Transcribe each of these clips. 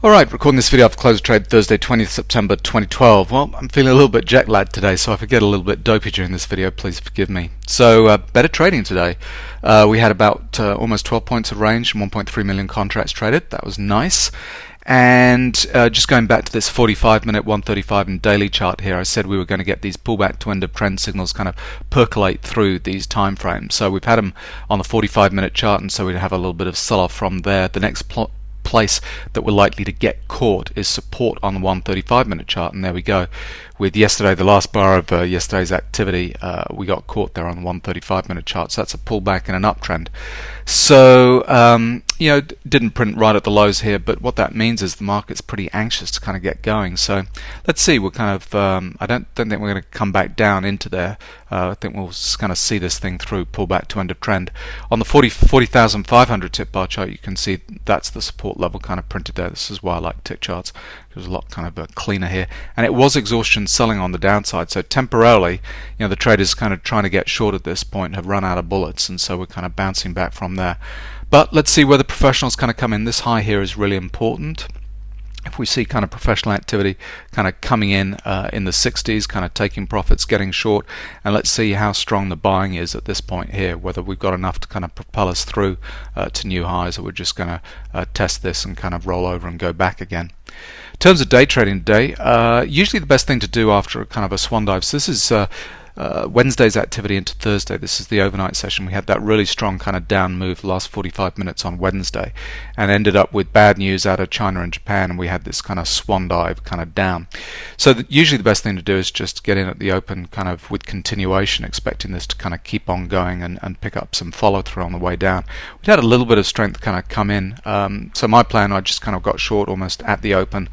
Alright, recording this video after close of trade Thursday 20th September 2012. Well, I'm feeling a little bit jet lagged today, so if I get a little bit dopey during this video, please forgive me. So, better trading today. We had about almost 12 points of range and 1.3 million contracts traded. That was nice. And just going back to this 45-minute, 135 and daily chart here, I said we were going to get these pullback to end of trend signals kind of percolate through these time frames. So we've had them on the 45-minute chart, and so we'd have a little bit of sell-off from there. The next place that we're likely to get caught is support on the 135-minute chart, and there we go. With yesterday, the last bar of yesterday's activity, we got caught there on the 135-minute chart, so that's a pullback and an uptrend. So didn't print right at the lows here, but what that means is the market's pretty anxious to kind of get going. So let's see. We're kind of I don't think we're going to come back down into there. I think we'll kind of see this thing through, pull back to end of trend. On the 40,500 tick bar chart, you can see that's the support level kind of printed there. This is why I like tick charts. It was a lot kind of cleaner here, and it was exhaustion selling on the downside. So temporarily, the traders kind of trying to get short at this point have run out of bullets, and so we're kind of bouncing back from there. But let's see where the professionals kind of come in. This high here is really important. If we see kind of professional activity kind of coming in the 60s, kind of taking profits, getting short, and let's see how strong the buying is at this point here, whether we've got enough to kind of propel us through to new highs, or we're just going to test this and kind of roll over and go back again. In terms of day trading today, usually the best thing to do after a kind of a swan dive, so this is Wednesday's activity into Thursday. This is the overnight session. We had that really strong kind of down move the last 45 minutes on Wednesday, and ended up with bad news out of China and Japan, and we had this kind of swan dive kind of down. So usually the best thing to do is just get in at the open kind of with continuation, expecting this to kind of keep on going and pick up some follow through on the way down. We had a little bit of strength kind of come in, so my plan, I just kind of got short almost at the open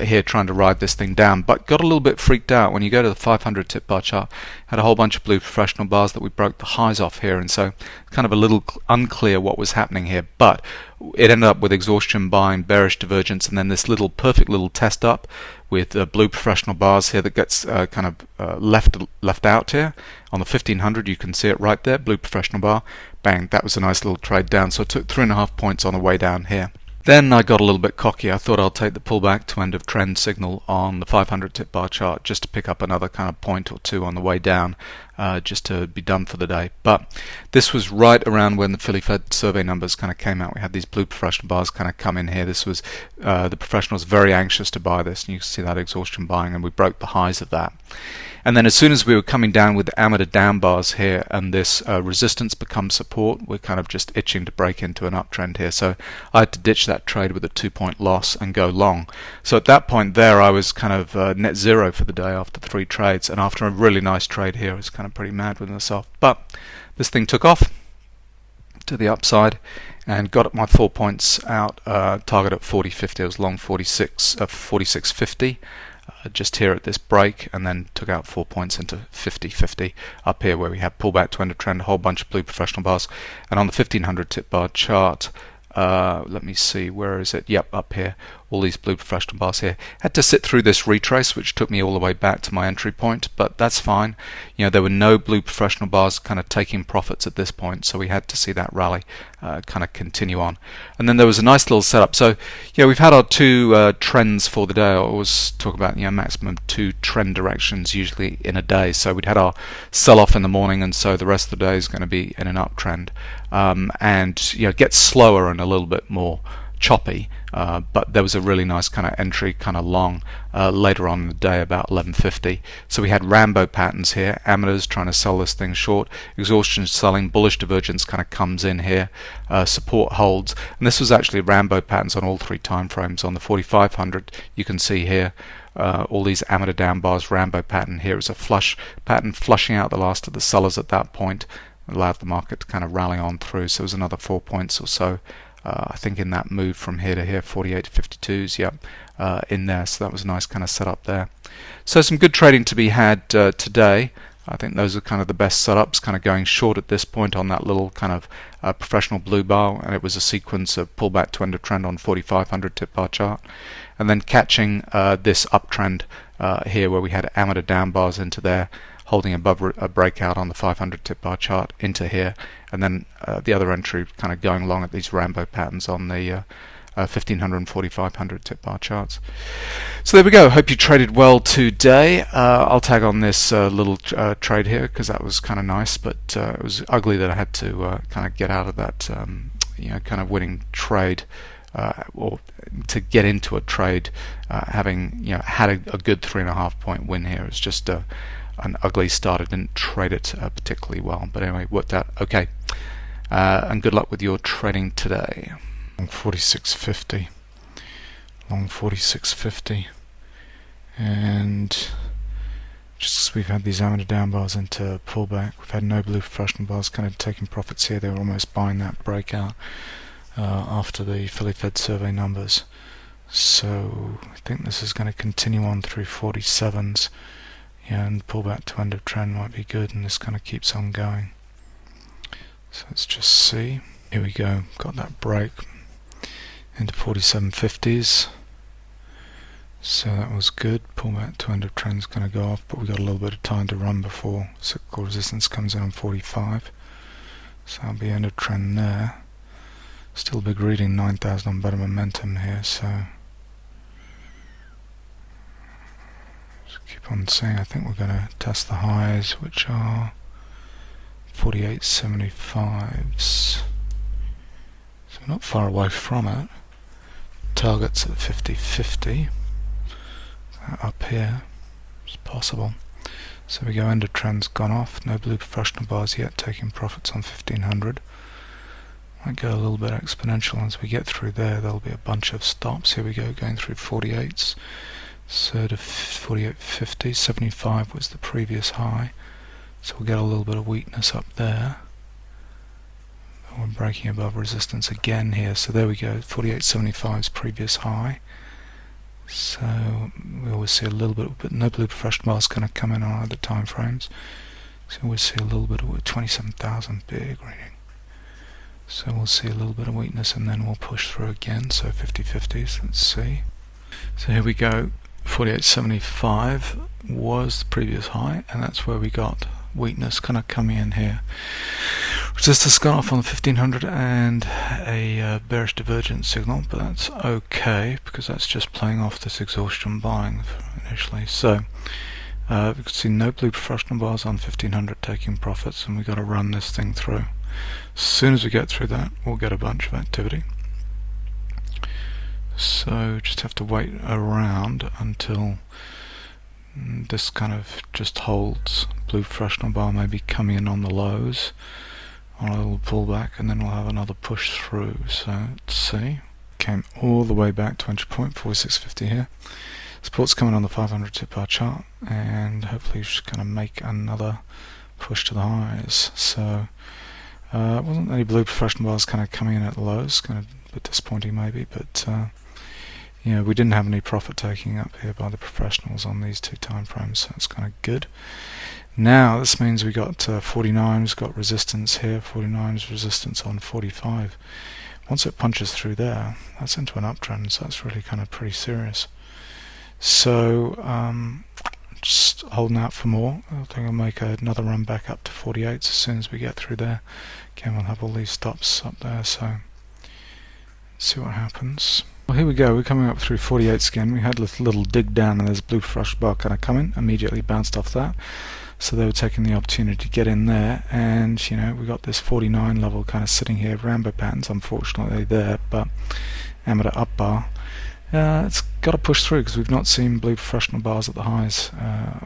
here, trying to ride this thing down, but got a little bit freaked out when you go to the 500 tip bar chart. Had a whole bunch of blue professional bars that we broke the highs off here, and so kind of a little unclear what was happening here, but it ended up with exhaustion buying, bearish divergence, and then this little perfect little test up with blue professional bars here that gets kind of left out here on the 1500. You can see it right there, blue professional bar, bang, that was a nice little trade down. So I took 3.5 points on the way down here. Then I got a little bit cocky. I thought I'll take the pullback to end of trend signal on the 500 tip bar chart just to pick up another kind of point or two on the way down, just to be done for the day. But this was right around when the Philly Fed survey numbers kind of came out. We had these blue professional bars kind of come in here. This was the professionals very anxious to buy this, and you can see that exhaustion buying, and we broke the highs of that. And then as soon as we were coming down with the amateur down bars here, and this resistance becomes support, we're kind of just itching to break into an uptrend here. So I had to ditch that trade with a 2-point loss and go long. So at that point there, I was kind of net zero for the day after 3 trades, and after a really nice trade here, I was kind of pretty mad with myself. But this thing took off to the upside and got my 4 points out, target at 40.50. I was long 46.50. Just here at this break, and then took out 4 points into 50.50 up here where we had pullback to end of trend, a whole bunch of blue professional bars. And on the 1500 tip bar chart, let me see, where is it? Yep, up here, all these blue professional bars here. Had to sit through this retrace, which took me all the way back to my entry point, but that's fine. There were no blue professional bars kind of taking profits at this point, so we had to see that rally kind of continue on. And then there was a nice little setup. So we've had our 2 trends for the day. I always talk about maximum 2 trend directions usually in a day. So we'd had our sell-off in the morning, and so the rest of the day is going to be in an uptrend, and it gets slower and a little bit more choppy, but there was a really nice kind of entry kind of long later on in the day about 11.50. So we had Rambo patterns here, amateurs trying to sell this thing short, exhaustion selling, bullish divergence kind of comes in here, support holds, and this was actually Rambo patterns on all 3 time frames. On the 4500 you can see here all these amateur down bars, Rambo pattern. Here is a flush pattern flushing out the last of the sellers at that point, allowed the market to kind of rally on through. So it was another 4 points or so, I think, in that move from here to here, 48 to 52s, yep, in there. So that was a nice kind of setup there. So some good trading to be had today. I think those are kind of the best setups, kind of going short at this point on that little kind of professional blue bar, and it was a sequence of pullback to end of trend on 4500 tip bar chart, and then catching this uptrend here where we had amateur down bars into there, holding above a breakout on the 500 tip bar chart into here, and then the other entry kind of going along at these Rambo patterns on the 1500 and 4500 tip bar charts. So there we go. Hope you traded well today. I'll tag on this little trade here because that was kind of nice, but it was ugly that I had to kind of get out of that kind of winning trade, or to get into a trade having had a good 3.5 point win here. It's just an ugly start. I didn't trade it particularly well, but anyway, worked out okay. And good luck with your trading today. Long 46.50, long 46.50, and just as we've had these Emini down bars into pullback, we've had no blue professional bars kind of taking profits here. They were almost buying that breakout after the Philly Fed survey numbers. So I think this is going to continue on through 47s, and pullback to end of trend might be good, and this kind of keeps on going. So let's just see. Here we go. Got that break into 47.50s. So that was good. Pullback to end of trend is going to go off, but we've got a little bit of time to run before cyclical resistance comes in on 45. So that'll be end of trend there. Still a big reading, 9,000 on better momentum here, so just keep on seeing. I think we're going to test the highs, which are 48.75s. So we're not far away from it. Targets at 50.50. Up here, it's possible. So we go end of trend's gone off. No blue professional bars yet, taking profits on 1500. Might go a little bit exponential as we get through there. There'll be a bunch of stops. Here we go, going through 48s. So to 48.50, 75 was the previous high. So we'll get a little bit of weakness up there. We're breaking above resistance again here. So there we go, 48.75's previous high. So we always see a little bit, but no blue professional bars going to come in on other time frames. So we'll see a little bit of 27,000, big reading. So we'll see a little bit of weakness and then we'll push through again. So 50.50s, let's see. So here we go, 48.75 was the previous high, and that's where we got weakness kind of coming in here. Resistance gone off on the 1500 and a bearish divergence signal, but that's okay because that's just playing off this exhaustion buying initially. So we can see no blue professional bars on 1500 taking profits, and we've got to run this thing through. As soon as we get through that, we'll get a bunch of activity. So just have to wait around until this kind of just holds. Blue professional bar maybe coming in on the lows on a little pullback, and then we'll have another push through. So let's see. Came all the way back to entry point 46.50 here. Support's coming on the 500 tip bar chart, and hopefully just kind of make another push to the highs. So wasn't any blue professional bars kind of coming in at the lows. Kind of a bit disappointing maybe, but we didn't have any profit taking up here by the professionals on these two time frames, so that's kind of good. Now this means we got 49's got resistance here, 49's resistance on 45. Once it punches through there, that's into an uptrend, so that's really kind of pretty serious. So just holding out for more. I think I'll make another run back up to 48 as soon as we get through there. Again, we'll have all these stops up there, so let's see what happens. Well, here we go, we're coming up through 48s again. We had a little dig down and there's a blue fresh bar kind of coming, immediately bounced off that. So they were taking the opportunity to get in there, and we got this 49 level kind of sitting here. Rainbow patterns unfortunately there, but Emini up bar. It's got to push through because we've not seen blue professional bars at the highs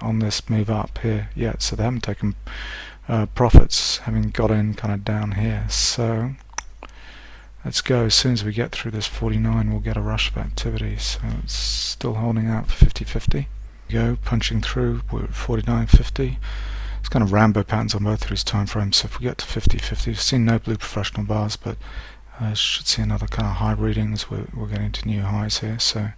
on this move up here yet, so they haven't taken profits, having got in kind of down here. So let's go. As soon as we get through this 49, we'll get a rush of activity. So it's still holding out for 50.50. Go punching through. We're at 49.50. It's kind of Rambo patterns on both of these time frames. So if we get to 50.50, we've seen no blue professional bars, but should see another kind of high readings. We're getting to new highs here. So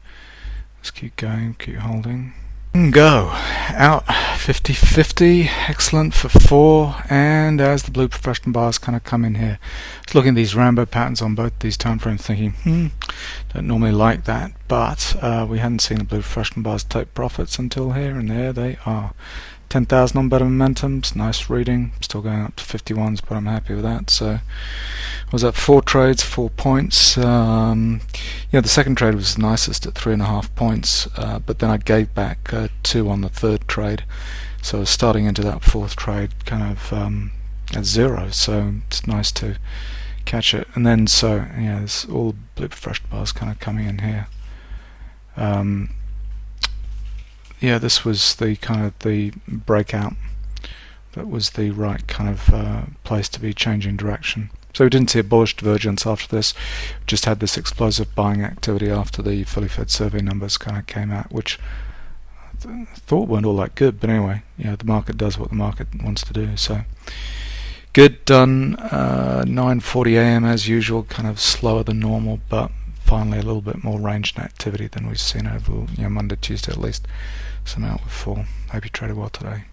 let's keep going, keep holding. And go out 50.50. Excellent for 4. And as the blue professional bars kind of come in here, just looking at these Rambo patterns on both these time frames, thinking, don't normally like that, but we hadn't seen the blue professional bars take profits until here, and there they are, 10,000 on better momentum. It's nice reading. Still going up to 51s, but I'm happy with that. So was that 4 trades, 4 points. Yeah, the second trade was the nicest at 3.5 points, but then I gave back 2 on the third trade. So I was starting into that fourth trade kind of at 0. So it's nice to catch it. And then so yeah, there's all blue fresh bars kind of coming in here. Yeah, this was the kind of the breakout. That was the right kind of place to be changing direction. So we didn't see a bullish divergence after this. Just had this explosive buying activity after the fully fed survey numbers kind of came out, which I thought weren't all that good. But anyway, yeah, the market does what the market wants to do. So good, done. 9:40 a.m. as usual, kind of slower than normal, but finally a little bit more range and activity than we've seen over Monday, Tuesday at least. So now we're full. Hope you traded well today.